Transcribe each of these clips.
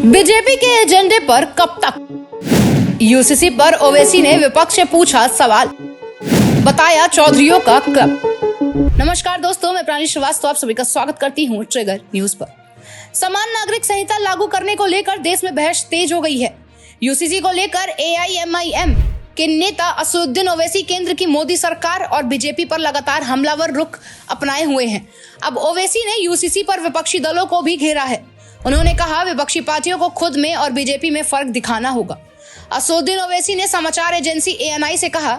BJP के एजेंडे पर कब तक? यूसीसी पर ओवैसी ने विपक्ष से पूछा सवाल, बताया चौधरियों का क्लब। नमस्कार दोस्तों, मैं प्राणी श्रीवास्तव आप सभी का स्वागत करती हूँ ट्रिगर न्यूज पर। समान नागरिक संहिता लागू करने को लेकर देश में बहस तेज हो गई है। यूसीसी को लेकर एआईएमआईएम के नेता असदुद्दीन ओवैसी केंद्र की मोदी सरकार और बीजेपी पर लगातार हमलावर रुख अपनाए हुए हैं। अब ओवैसी ने यूसीसी पर विपक्षी दलों को भी घेरा है। उन्होंने कहा विपक्षी पार्टियों को खुद में और बीजेपी में फर्क दिखाना होगा। असदुद्दीन ओवैसी ने समाचार एजेंसी एएनआई से कहा,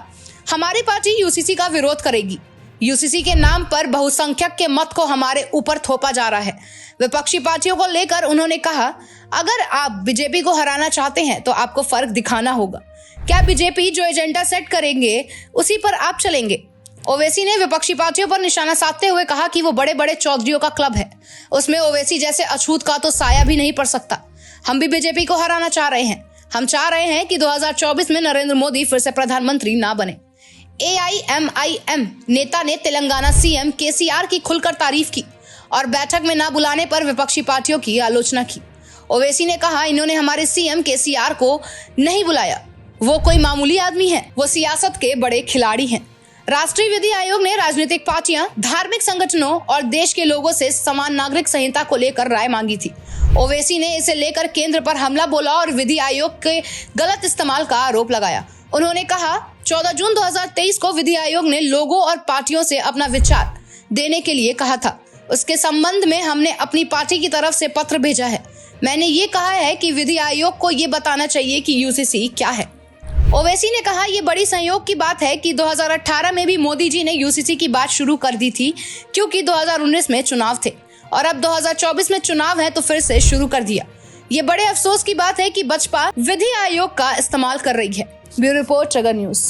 हमारी पार्टी यूसीसी का विरोध करेगी। यूसीसी के नाम पर बहुसंख्यक के मत को हमारे ऊपर थोपा जा रहा है। विपक्षी पार्टियों को लेकर उन्होंने कहा, अगर आप बीजेपी को हराना चाहते हैं तो आपको फर्क दिखाना होगा। क्या बीजेपी जो एजेंडा सेट करेंगे उसी पर आप चलेंगे? ओवैसी ने विपक्षी पार्टियों पर निशाना साधते हुए कहा कि वो बड़े बड़े चौधरियों का क्लब है, उसमें ओवैसी जैसे अछूत का तो साया भी नहीं पड़ सकता। हम भी बीजेपी को हराना चाह रहे हैं। हम चाह रहे हैं कि 2024 में नरेंद्र मोदी फिर से प्रधानमंत्री ना बने। एआईएमआईएम नेता ने तेलंगाना सीएम केसीआर की खुलकर तारीफ की और बैठक में ना बुलाने पर विपक्षी पार्टियों की आलोचना की। ओवैसी ने कहा, इन्होंने हमारे सीएम केसीआर को नहीं बुलाया, वो कोई मामूली आदमी है, वो सियासत के बड़े खिलाड़ी हैं। राष्ट्रीय विधि आयोग ने राजनीतिक पार्टियां, धार्मिक संगठनों और देश के लोगों से समान नागरिक संहिता को लेकर राय मांगी थी। ओवैसी ने इसे लेकर केंद्र पर हमला बोला और विधि आयोग के गलत इस्तेमाल का आरोप लगाया। उन्होंने कहा, 14 जून 2023 को विधि आयोग ने लोगों और पार्टियों से अपना विचार देने के लिए कहा था। उसके संबंध में हमने अपनी पार्टी की तरफ से पत्र भेजा है। मैंने ये कहा है कि विधि आयोग को ये बताना चाहिए कि यूसीसी क्या है। ओवैसी ने कहा, ये बड़ी संयोग की बात है कि 2018 में भी मोदी जी ने यूसीसी की बात शुरू कर दी थी, क्योंकि 2019 में चुनाव थे और अब 2024 में चुनाव है तो फिर से शुरू कर दिया। ये बड़े अफसोस की बात है कि बसपा विधि आयोग का इस्तेमाल कर रही है। Bureau report trigger news.